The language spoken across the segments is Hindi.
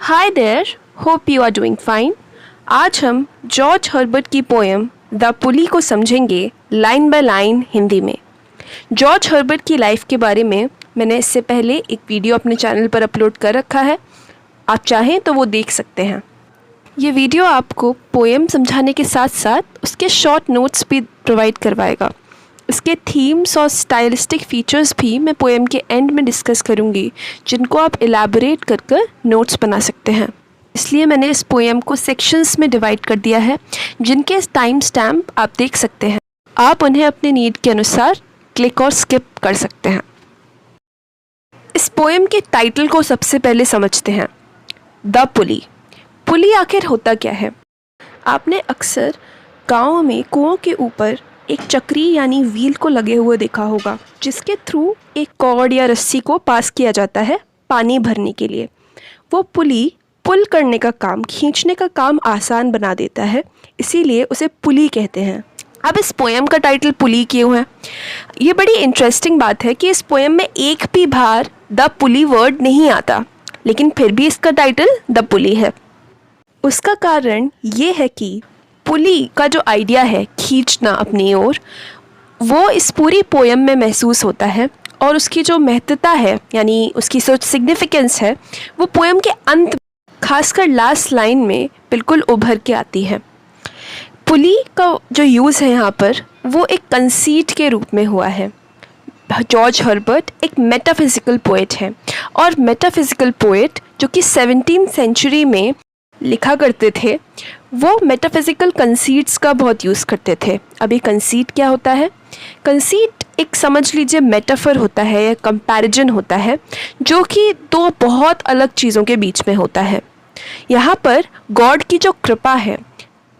Hi there, hope you are doing fine. आज हम जॉर्ज हर्बर्ट की पोएम द पुली को समझेंगे लाइन बाय लाइन हिंदी में। जॉर्ज हर्बर्ट की लाइफ के बारे में मैंने इससे पहले एक वीडियो अपने चैनल पर अपलोड कर रखा है, आप चाहें तो वो देख सकते हैं। ये वीडियो आपको पोएम समझाने के साथ साथ उसके शॉर्ट नोट्स भी प्रोवाइड करवाएगा। इसके थीम्स और स्टाइलिस्टिक फीचर्स भी मैं पोएम के एंड में डिस्कस करूँगी, जिनको आप एलैबोरेट कर कर नोट्स बना सकते हैं। इसलिए मैंने इस पोएम को सेक्शंस में डिवाइड कर दिया है, जिनके टाइम स्टैम्प आप देख सकते हैं। आप उन्हें अपने नीड के अनुसार क्लिक और स्किप कर सकते हैं। इस पोएम के टाइटल को सबसे पहले समझते हैं, द पुली। पुली आखिर होता क्या है? आपने अक्सर गाँव में कुओं के ऊपर एक चक्री यानी व्हील को लगे हुए देखा होगा, जिसके थ्रू एक कॉर्ड या रस्सी को पास किया जाता है पानी भरने के लिए। वो पुली पुल करने का काम, खींचने का काम आसान बना देता है, इसीलिए उसे पुली कहते हैं। अब इस पोएम का टाइटल पुली क्यों है? ये बड़ी इंटरेस्टिंग बात है कि इस पोएम में एक भी बार द पुली वर्ड नहीं आता, लेकिन फिर भी इसका टाइटल द पुली है। उसका कारण ये है कि पुली का जो आइडिया है खींचना अपनी ओर, वो इस पूरी पोएम में महसूस होता है, और उसकी जो महत्वता है यानी उसकी जो सिग्निफिकेंस है, वो पोएम के अंत, खासकर लास्ट लाइन में बिल्कुल उभर के आती है। पुली का जो यूज़ है यहाँ पर, वो एक कंसीट के रूप में हुआ है। जॉर्ज हर्बर्ट एक मेटाफिज़िकल पोएट है, और मेटाफिज़िकल पोएट जो कि 17th सेंचुरी में लिखा करते थे, वो मेटाफिज़िकल कंसीट्स का बहुत यूज़ करते थे। अभी कंसीट क्या होता है? कंसीट एक समझ लीजिए मेटाफर होता है या कंपैरिजन होता है, जो कि दो बहुत अलग चीज़ों के बीच में होता है। यहाँ पर गॉड की जो कृपा है,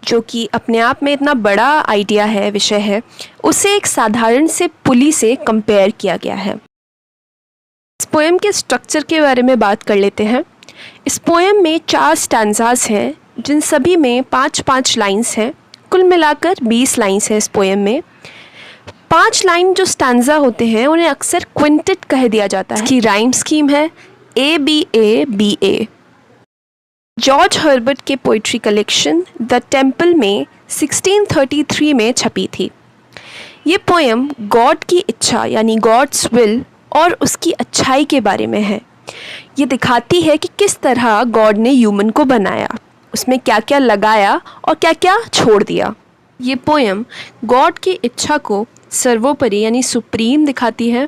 जो कि अपने आप में इतना बड़ा आइडिया है, विषय है, उसे एक साधारण से पुली से कंपेयर किया गया है। इस पोएम के स्ट्रक्चर के बारे में बात कर लेते हैं। इस पोएम में 4 स्टैंजास हैं, जिन सभी में 5-5 लाइंस हैं। कुल मिलाकर 20 लाइंस हैं इस पोएम में। 5 लाइन जो स्टैंजा होते हैं, उन्हें अक्सर क्विंटेट कह दिया जाता है। इसकी राइम स्कीम है ABA-BA। जॉर्ज हर्बर्ट के पोइट्री कलेक्शन द टेम्पल में 1633 में छपी थी। ये पोएम गॉड की इच्छा यानी गॉड्स विल और उसकी अच्छाई के बारे में है। ये दिखाती है कि किस तरह गॉड ने ह्यूमन को बनाया, उसमें क्या क्या लगाया और क्या क्या छोड़ दिया। ये पोएम गॉड की इच्छा को सर्वोपरि यानी सुप्रीम दिखाती है,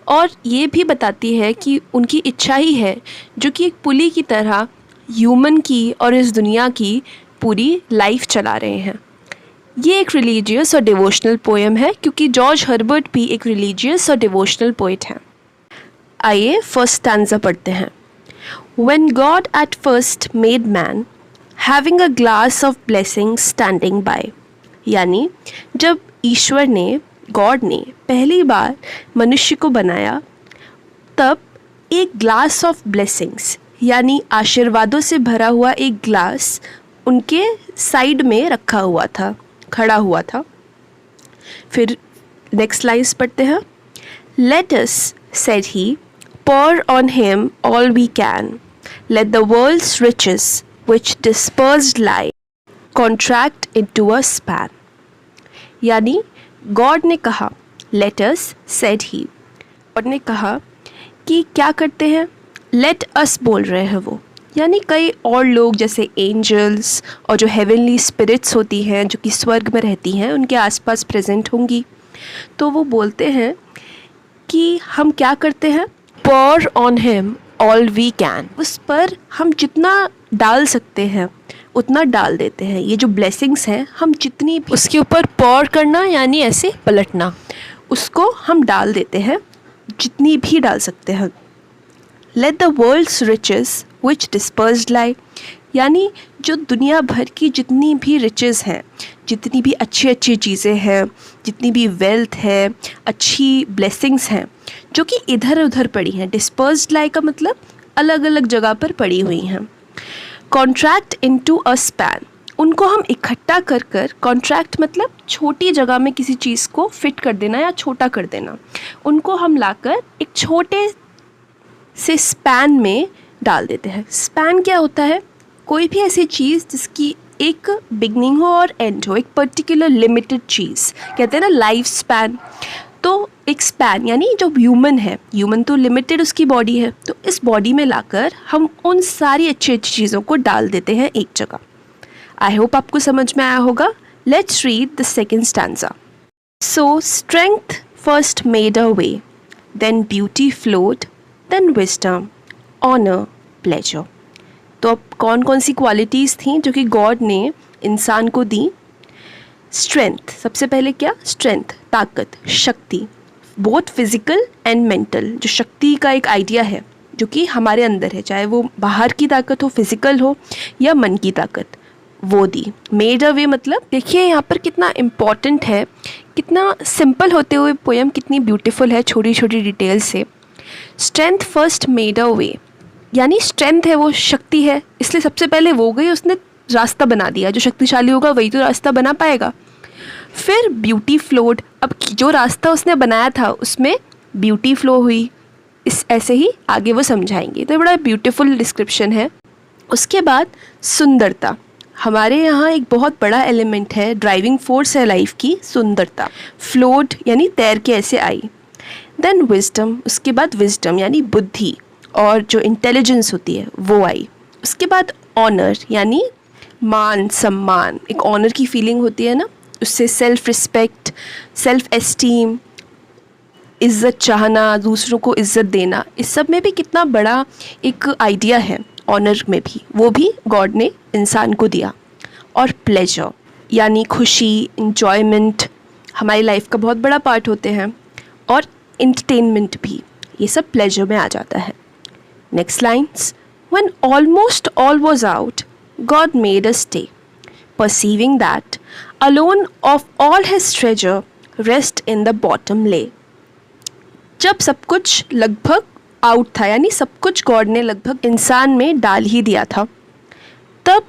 और ये भी बताती है कि उनकी इच्छा ही है जो कि एक पुली की तरह ह्यूमन की और इस दुनिया की पूरी लाइफ चला रहे हैं। ये एक रिलीजियस और डिवोशनल पोएम है, क्योंकि जॉर्ज हर्बर्ट भी एक रिलीजियस और डिवोशनल पोइट हैं। आइए फर्स्ट स्टैंजा पढ़ते हैं। When God at first made man, having a glass of blessing standing by, यानी जब ईश्वर ने, गॉड ने पहली बार मनुष्य को बनाया, तब एक ग्लास ऑफ ब्लेसिंग्स यानी आशीर्वादों से भरा हुआ एक ग्लास उनके साइड में रखा हुआ था, खड़ा हुआ था। फिर नेक्स्ट लाइन्स पढ़ते हैं। Let us, said he, pour on him all we can. Let the world's riches, which dispersed lie, contract into a span. यानी गॉड ने कहा, let us, said he, God ने कहा कि क्या करते हैं? let us बोल रहे हैं वो, यानी कई और लोग जैसे एंजल्स और जो हेवनली स्पिरिट्स होती हैं, जो कि स्वर्ग में रहती हैं, उनके आसपास प्रेजेंट होंगी। तो वो बोलते हैं कि हम क्या करते हैं? pour on him all we can, उस पर हम जितना डाल सकते हैं उतना डाल देते हैं। ये जो ब्लेसिंग्स हैं, हम जितनी भी उसके ऊपर pour करना यानी ऐसे पलटना, उसको हम डाल देते हैं, जितनी भी डाल सकते हैं। Let the world's riches which dispersed lie, यानी जो दुनिया भर की जितनी भी रिचेस हैं, जितनी भी अच्छी अच्छी चीज़ें हैं, जितनी भी वेल्थ है, अच्छी ब्लेसिंग्स हैं, जो कि इधर उधर पड़ी हैं। डिस्पर्स्ड लाई का मतलब अलग अलग जगह पर पड़ी हुई हैं। कॉन्ट्रैक्ट इनटू अ स्पैन, उनको हम इकट्ठा कर कर, कॉन्ट्रैक्ट मतलब छोटी जगह में किसी चीज़ को फिट कर देना या छोटा कर देना, उनको हम लाकर एक छोटे से स्पैन में डाल देते हैं। स्पैन क्या होता है? कोई भी ऐसी चीज़ जिसकी एक बिगनिंग हो और एंड हो, एक पर्टिकुलर लिमिटेड चीज़, कहते हैं ना लाइफ स्पैन। तो एक स्पैन यानी जो ह्यूमन है, ह्यूमन तो लिमिटेड उसकी बॉडी है, तो इस बॉडी में लाकर हम उन सारी अच्छी अच्छी चीज़ों को डाल देते हैं एक जगह। आई होप आपको समझ में आया होगा। Let's read the second stanza. So strength first made a way, then beauty flowed, then wisdom, honour, pleasure. तो अब कौन कौन सी क्वालिटीज़ थी जो कि गॉड ने इंसान को दी? स्ट्रेंथ, सबसे पहले क्या? स्ट्रेंथ, ताकत, शक्ति, बोथ फिजिकल एंड मेंटल। जो शक्ति का एक आइडिया है जो कि हमारे अंदर है, चाहे वो बाहर की ताकत हो, फिजिकल हो, या मन की ताकत, वो दी। मेड अ वे मतलब देखिए यहाँ पर कितना इम्पॉर्टेंट है, कितना सिंपल होते हुए पोएम कितनी ब्यूटीफुल है छोटी छोटी डिटेल से। स्ट्रेंथ फर्स्ट मेड अ वे, यानी स्ट्रेंथ है वो शक्ति है, इसलिए सबसे पहले वो गई, उसने रास्ता बना दिया। जो शक्तिशाली होगा वही तो रास्ता बना पाएगा। फिर ब्यूटी फ्लोड, अब जो रास्ता उसने बनाया था उसमें ब्यूटी फ्लो हुई। इस ऐसे ही आगे वो समझाएंगे, तो बड़ा ब्यूटीफुल डिस्क्रिप्शन है। उसके बाद सुंदरता, हमारे यहाँ एक बहुत बड़ा एलिमेंट है, ड्राइविंग फोर्स है लाइफ की, सुंदरता। फ्लोड यानी तैर के ऐसे आई। देन विजडम, उसके बाद विजडम यानी बुद्धि और जो इंटेलिजेंस होती है वो आई। उसके बाद ऑनर यानी मान सम्मान, एक ऑनर की फीलिंग होती है ना, उससे सेल्फ रिस्पेक्ट, सेल्फ एस्टीम, इज़्ज़त चाहना, दूसरों को इज़्ज़त देना, इस सब में भी कितना बड़ा एक आइडिया है ऑनर में भी, वो भी गॉड ने इंसान को दिया। और प्लेजर यानी खुशी, इंजॉयमेंट, हमारी लाइफ का बहुत बड़ा पार्ट होते हैं। और एंटरटेनमेंट भी, ये सब प्लेजर में आ जाता है। Next lines, when almost all was out, God made a stay, perceiving that alone of all his treasure rest in the bottom lay। जब सब कुछ लगभग आउट था, यानी सब कुछ गॉड ने लगभग इंसान में डाल ही दिया था, तब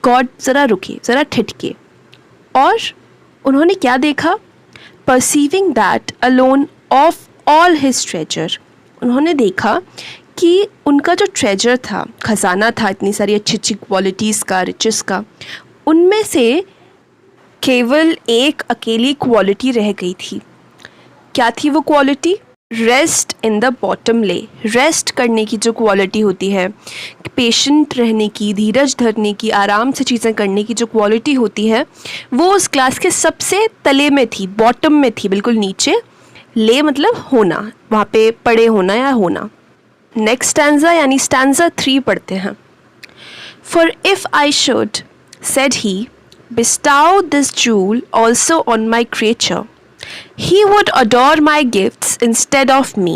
गॉड ज़रा रुके, ज़रा ठिठके, और उन्होंने क्या देखा? perceiving that alone of all his treasure, उन्होंने देखा कि उनका जो ट्रेजर था, खजाना था इतनी सारी अच्छी अच्छी क्वालिटीज़ का, रिचेस का, उनमें से केवल एक अकेली क्वालिटी रह गई थी। क्या थी वो quality? Rest in the bottom ले, रेस्ट करने की जो क्वालिटी होती है, पेशेंट रहने की, धीरज धरने की, आराम से चीज़ें करने की जो क्वालिटी होती है, वो उस ग्लास के सबसे तले में थी, बॉटम में थी, बिल्कुल नीचे। ले मतलब होना, वहाँ पे पड़े होना या होना। नेक्स्ट स्टैंजा यानी स्टैंजा 3 पढ़ते हैं। For if I should, said he, bestow this jewel also on my creature, he would adore my gifts instead of me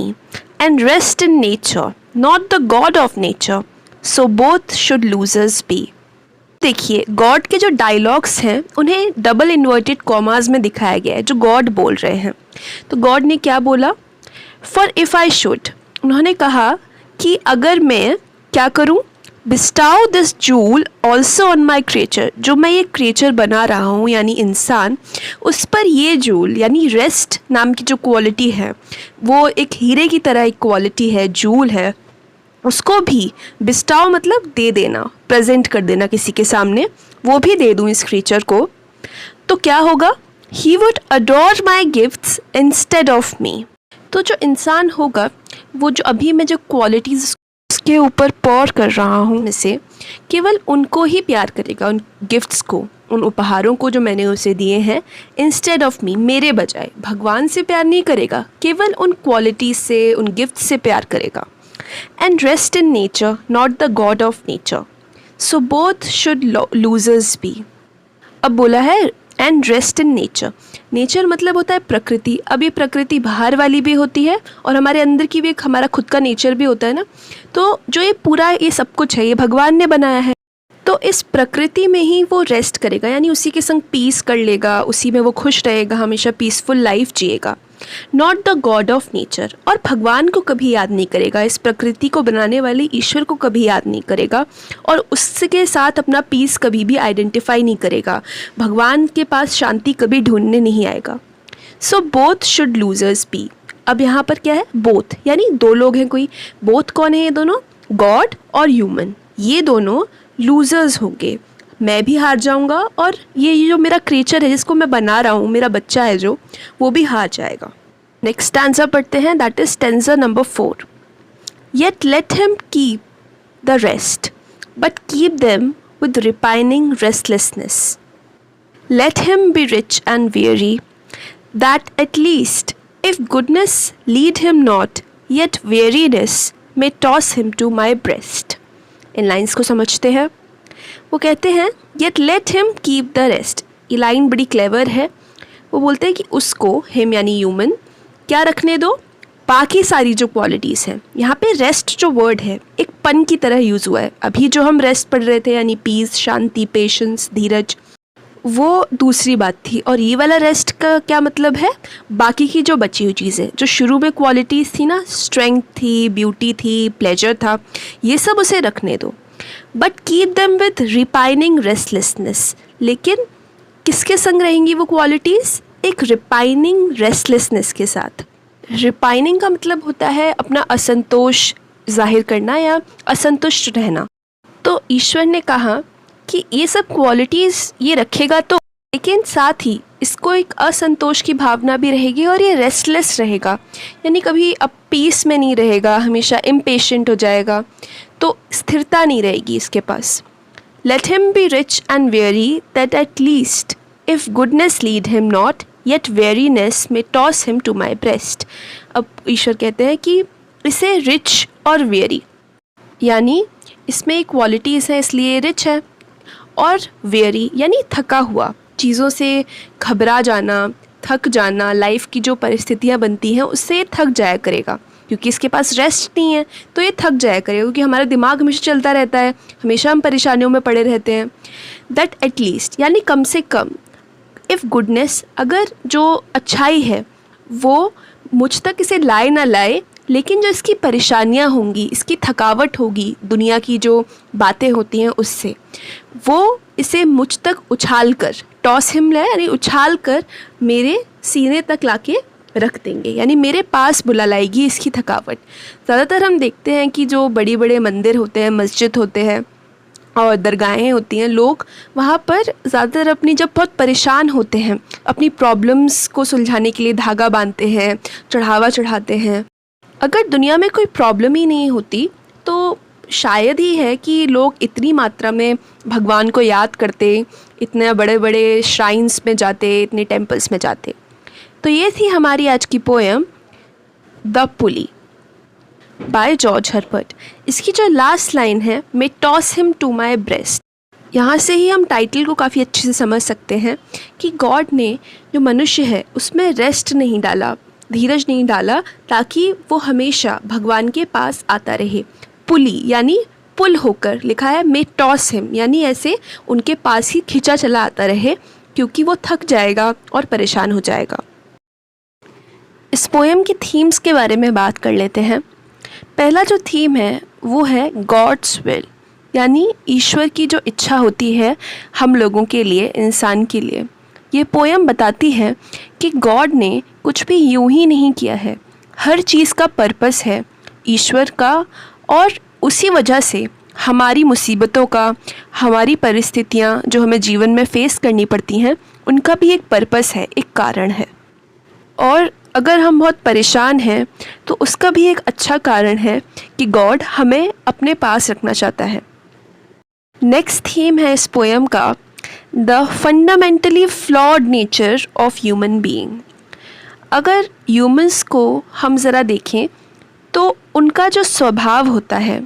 and rest in nature, not the God of nature, so both should losers be। देखिए गॉड के जो डायलॉग्स हैं उन्हें डबल इन्वर्टेड कॉमास में दिखाया गया है, जो गॉड बोल रहे हैं। तो गॉड ने क्या बोला? फॉर इफ़ आई शुड, उन्होंने कहा कि अगर मैं क्या करूं? Bestow this jewel also on my creature, जो मैं ये क्रिएचर बना रहा हूँ यानी इंसान, उस पर ये जूल यानी रेस्ट नाम की जो क्वालिटी है, वो एक हीरे की तरह एक क्वालिटी है, जूल है, उसको भी बिस्टाउ मतलब दे देना, प्रेजेंट कर देना किसी के सामने, वो भी दे दूँ इस क्रिएचर को। तो क्या होगा? He would adore my gifts instead of me. तो जो इंसान होगा वो जो अभी मैं जो क्वालिटीज़ उसके ऊपर पौर कर रहा हूँ में से केवल उनको ही प्यार करेगा, उन गिफ्ट्स को, उन उपहारों को जो मैंने उसे दिए हैं, इंस्टेड ऑफ मी, मेरे बजाय। भगवान से प्यार नहीं करेगा, केवल उन क्वालिटीज़ से, उन गिफ्ट्स से प्यार करेगा। And rest in nature not the God of nature, so both should losers be. अब बोला है and rest in nature, nature मतलब होता है प्रकृति। अब ये प्रकृति बाहर वाली भी होती है और हमारे अंदर की भी एक हमारा खुद का नेचर भी होता है ना। तो जो ये पूरा ये सब कुछ है, ये भगवान ने बनाया है, तो इस प्रकृति में ही वो रेस्ट करेगा, यानी उसी के संग पीस कर लेगा, उसी में वो खुश रहेगा, हमेशा पीसफुल लाइफ जिएगा। Not the God of nature, और भगवान को कभी याद नहीं करेगा, इस प्रकृति को बनाने वाले ईश्वर को कभी याद नहीं करेगा, और उसके साथ अपना पीस कभी भी आइडेंटिफाई नहीं करेगा, भगवान के पास शांति कभी ढूंढने नहीं आएगा। So both should losers be. अब यहाँ पर क्या है? बोथ, यानी दो लोग हैं कोई। बोथ कौन है ये दोनों? गॉड और ह्यूमन ये दोनों लूजर्स होंगे, मैं भी हार जाऊंगा और ये जो मेरा क्रिएचर है जिसको मैं बना रहा हूँ, मेरा बच्चा है जो, वो भी हार जाएगा। नेक्स्ट स्टैंजा पढ़ते हैं, that is stanza number 4। Yet let him keep the rest but keep them with repining restlessness. Let him be rich and weary, that at least if goodness lead him not, yet weariness may toss him to my breast। In lines को समझते हैं। वो कहते हैं yet let him keep the rest। ये लाइन बड़ी क्लेवर है। वो बोलते हैं कि उसको, हिम यानी ह्यूमन, क्या रखने दो, बाकी सारी जो क्वालिटीज़ हैं। यहाँ पे रेस्ट जो वर्ड है एक पन की तरह यूज़ हुआ है। अभी जो हम रेस्ट पढ़ रहे थे यानी पीस, शांति, पेशेंस, धीरज, वो दूसरी बात थी। और ये वाला रेस्ट का क्या मतलब है, बाकी की जो बची हुई चीज़ें, जो शुरू में क्वालिटीज़ थी ना, स्ट्रेंथ थी, ब्यूटी थी, प्लेजर था, ये सब उसे रखने दो। But keep them with repining restlessness. लेकिन किसके संग रहेंगी वो क्वालिटीज़, एक रिपाइनिंग रेस्टलेसनेस के साथ। रिपाइनिंग का मतलब होता है अपना असंतोष जाहिर करना या असंतुष्ट रहना। तो ईश्वर ने कहा कि ये सब क्वालिटीज़ ये रखेगा तो, लेकिन साथ ही इसको एक असंतोष की भावना भी रहेगी और ये रेस्टलेस रहेगा, यानी कभी अब पीस में नहीं रहेगा, हमेशा इम्पेशेंट हो जाएगा, तो स्थिरता नहीं रहेगी इसके पास। Let him be rich and weary, that at least if goodness lead him not, yet weariness may toss him to my breast. अब ईश्वर कहते हैं कि इसे रिच और वेरी, यानी इसमें क्वालिटीज़ हैं इसलिए रिच है, और वेरी यानी थका हुआ, चीज़ों से घबरा जाना, थक जाना, लाइफ की जो परिस्थितियाँ बनती हैं उससे थक जाया करेगा, क्योंकि इसके पास रेस्ट नहीं है तो ये थक जाया करेगा, क्योंकि हमारा दिमाग हमेशा चलता रहता है, हमेशा हम परेशानियों में पड़े रहते हैं। दैट एटलीस्ट यानी कम से कम, इफ़ गुडनेस अगर जो अच्छाई है वो मुझ तक इसे लाए ना लाए, लेकिन जो इसकी परेशानियां होंगी, इसकी थकावट होगी, दुनिया की जो बातें होती हैं उससे, वो इसे मुझ तक उछाल कर, टॉस हिम लाए यानी उछाल कर मेरे सीने तक लाके रख देंगे, यानी मेरे पास बुला लाएगी इसकी थकावट। ज़्यादातर हम देखते हैं कि जो बड़े बड़े मंदिर होते हैं, मस्जिद होते हैं और दरगाहें होती हैं, लोग वहाँ पर ज़्यादातर अपनी जब बहुत परेशान होते हैं, अपनी प्रॉब्लम्स को सुलझाने के लिए धागा बांधते हैं, चढ़ावा चढ़ाते हैं। अगर दुनिया में कोई प्रॉब्लम ही नहीं होती तो शायद ही है कि लोग इतनी मात्रा में भगवान को याद करते, इतने बड़े बड़े श्राइन्स में जाते, इतने टेम्पल्स में जाते। तो ये थी हमारी आज की poem the pulley by George Herbert. इसकी जो लास्ट लाइन है, may toss him to my breast, यहाँ से ही हम टाइटल को काफ़ी अच्छे से समझ सकते हैं कि गॉड ने जो मनुष्य है उसमें रेस्ट नहीं डाला, धीरज नहीं डाला, ताकि वो हमेशा भगवान के पास आता रहे। पुली यानी पुल होकर, लिखा है मे टॉस हिम यानी ऐसे उनके पास ही खिंचा चला आता रहे, क्योंकि वो थक जाएगा और परेशान हो जाएगा। इस पोएम की थीम्स के बारे में बात कर लेते हैं। पहला जो थीम है वो है गॉड्स विल, यानी ईश्वर की जो इच्छा होती है हम लोगों के लिए, इंसान के लिए। ये पोएम बताती है कि गॉड ने कुछ भी यूं ही नहीं किया है, हर चीज़ का पर्पस है ईश्वर का, और उसी वजह से हमारी मुसीबतों का, हमारी परिस्थितियाँ जो हमें जीवन में फ़ेस करनी पड़ती हैं, उनका भी एक पर्पस है, एक कारण है। और अगर हम बहुत परेशान हैं तो उसका भी एक अच्छा कारण है कि गॉड हमें अपने पास रखना चाहता है। नेक्स्ट थीम है इस पोएम का the fundamentally flawed nature of human being. अगर ह्यूमंस को हम ज़रा देखें तो उनका जो स्वभाव होता है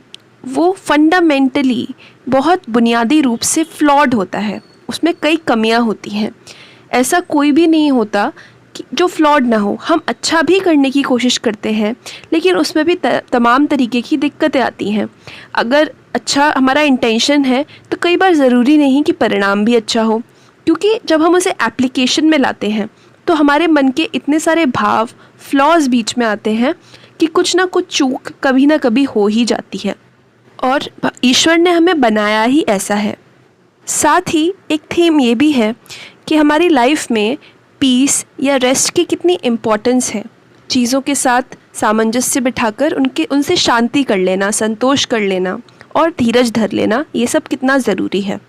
वो फंडामेंटली बहुत बुनियादी रूप से फ्लॉड होता है, उसमें कई कमियां होती हैं। ऐसा कोई भी नहीं होता कि जो फ्लॉड ना हो। हम अच्छा भी करने की कोशिश करते हैं लेकिन उसमें भी तमाम तरीके की दिक्कतें आती हैं। अगर अच्छा हमारा इंटेंशन है तो कई बार ज़रूरी नहीं कि परिणाम भी अच्छा हो, क्योंकि जब हम उसे एप्लीकेशन में लाते हैं तो हमारे मन के इतने सारे भाव, फ्लॉज बीच में आते हैं कि कुछ ना कुछ चूक कभी ना कभी हो ही जाती है, और ईश्वर ने हमें बनाया ही ऐसा है। साथ ही एक थीम ये भी है कि हमारी लाइफ में पीस या रेस्ट की कितनी इम्पोर्टेंस है। चीज़ों के साथ सामंजस्य बिठाकर उनसे शांति कर लेना, संतोष कर लेना और धीरज धर लेना, ये सब कितना ज़रूरी है।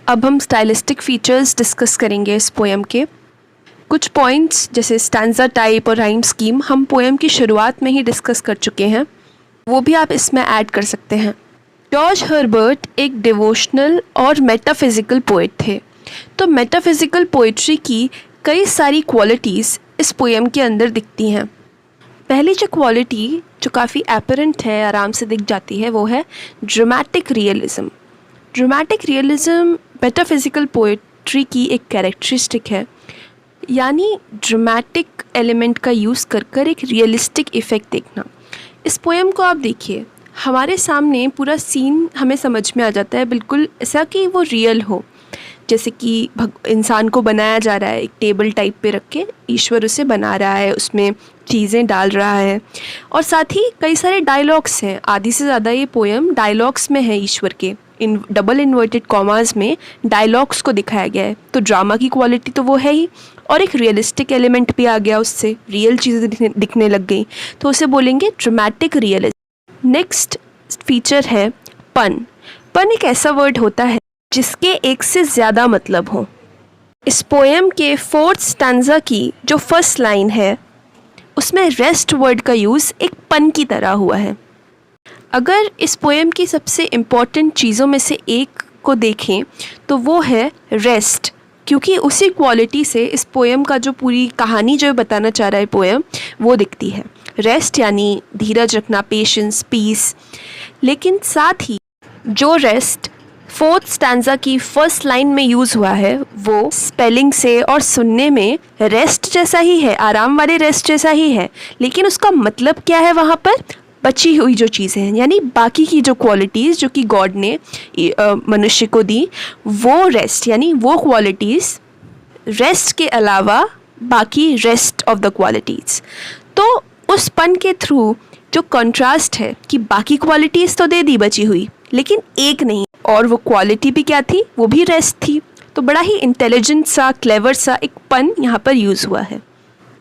अब हम स्टाइलिस्टिक फीचर्स डिस्कस करेंगे इस पोएम के। कुछ पॉइंट्स जैसे स्टैंजा टाइप और राइम स्कीम हम पोएम की शुरुआत में ही डिस्कस कर चुके हैं, वो भी आप इसमें ऐड कर सकते हैं। जॉर्ज हर्बर्ट एक डिवोशनल और मेटाफिज़िकल पोएट थे, तो मेटाफिज़िकल पोइट्री की कई सारी क्वालिटीज़ इस पोएम के अंदर दिखती हैं। पहली जो क्वालिटी जो काफ़ी एपरेंट है, आराम से दिख जाती है, वो है dramatic realism. Dramatic realism metaphysical poetry की एक कैरेक्टरिस्टिक है, यानी ड्रामेटिक एलिमेंट का यूज़ कर एक रियलिस्टिक इफ़ेक्ट देखना। इस पोएम को आप देखिए, हमारे सामने पूरा सीन हमें समझ में आ जाता है, बिल्कुल ऐसा कि वो रियल हो। जैसे कि इंसान को बनाया जा रहा है, एक टेबल टाइप पे रख के ईश्वर उसे बना रहा है, उसमें चीज़ें डाल रहा है, और साथ ही कई सारे डायलॉग्स हैं। आधी से ज़्यादा ये पोएम डायलॉग्स में है, ईश्वर के डबल इन्वर्टेड कॉमास में डायलॉग्स को दिखाया गया है। तो ड्रामा की क्वालिटी तो वो है ही, और एक रियलिस्टिक एलिमेंट भी आ गया, उससे रियल चीज़ें दिखने लग गई, तो उसे बोलेंगे ड्रामेटिक रियलिज्म। नेक्स्ट फीचर है पन। पन एक ऐसा वर्ड होता है जिसके एक से ज़्यादा मतलब हो। इस पोएम के 4th स्टैंजा की जो फर्स्ट लाइन है, उसमें रेस्ट वर्ड का यूज़ एक पन की तरह हुआ है। अगर इस पोएम की सबसे इम्पॉर्टेंट चीज़ों में से एक को देखें तो वो है रेस्ट, क्योंकि उसी क्वालिटी से इस पोएम का जो पूरी कहानी जो बताना चाह रहा है पोएम, वो दिखती है। रेस्ट यानी धीरज रखना, पेशेंस, पीस। लेकिन साथ ही जो रेस्ट 4th स्टैंजा की फर्स्ट लाइन में यूज़ हुआ है, वो स्पेलिंग से और सुनने में रेस्ट जैसा ही है, आराम वाले रेस्ट जैसा ही है, लेकिन उसका मतलब क्या है वहाँ पर? बची हुई जो चीज़ें हैं, यानी बाकी की जो क्वालिटीज़ जो कि गॉड ने मनुष्य को दी, वो रेस्ट यानी वो क्वालिटीज़, रेस्ट के अलावा बाकी रेस्ट ऑफ द क्वालिटीज़। तो उस पन के थ्रू जो कंट्रास्ट है कि बाकी क्वालिटीज़ तो दे दी बची हुई, लेकिन एक नहीं, और वो क्वालिटी भी क्या थी? वो भी रेस्ट थी। तो बड़ा ही इंटेलिजेंट सा, क्लेवर सा एक पन यहाँ पर यूज़ हुआ है।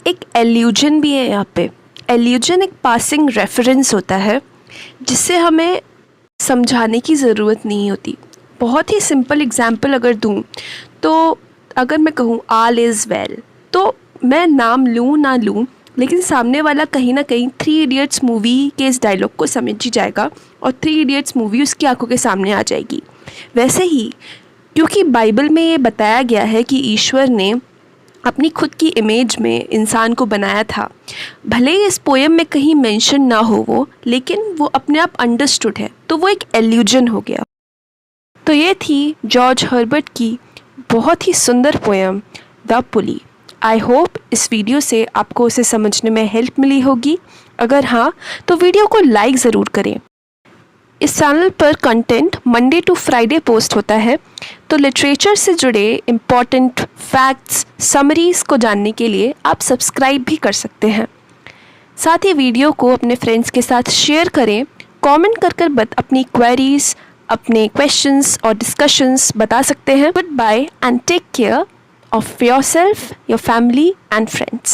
एक एल्यूजन भी है यहाँ पे। एल्यूजन एक पासिंग रेफरेंस होता है, जिससे हमें समझाने की ज़रूरत नहीं होती। बहुत ही सिंपल एग्जाम्पल अगर दूँ तो अगर मैं कहूँ ऑल इज़ वेल, तो मैं नाम लूँ ना लूँ, लेकिन सामने वाला कहीं ना कहीं 3 इडियट्स मूवी के इस डायलॉग को समझ ही जाएगा, और 3 इडियट्स मूवी उसकी आंखों के सामने आ जाएगी। वैसे ही क्योंकि बाइबल में ये बताया गया है कि ईश्वर ने अपनी खुद की इमेज में इंसान को बनाया था, भले ही इस पोएम में कहीं मेंशन ना हो वो, लेकिन वो अपने आप अंडरस्टूड है, तो वो एक एल्यूजन हो गया। तो ये थी जॉर्ज हर्बर्ट की बहुत ही सुंदर poem the pulley. I hope इस वीडियो से आपको उसे समझने में हेल्प मिली होगी। अगर हाँ, तो वीडियो को लाइक ज़रूर करें। इस चैनल पर content Monday to Friday post होता है, तो लिटरेचर से जुड़े इम्पॉर्टेंट फैक्ट्स, समरीज़ को जानने के लिए आप सब्सक्राइब भी कर सकते हैं। साथ ही वीडियो को अपने फ्रेंड्स के साथ शेयर करें, कमेंट कर अपनी क्वेरीज, अपने क्वेश्चंस और डिस्कशंस बता सकते हैं। Goodbye and take care of yourself, your family and friends.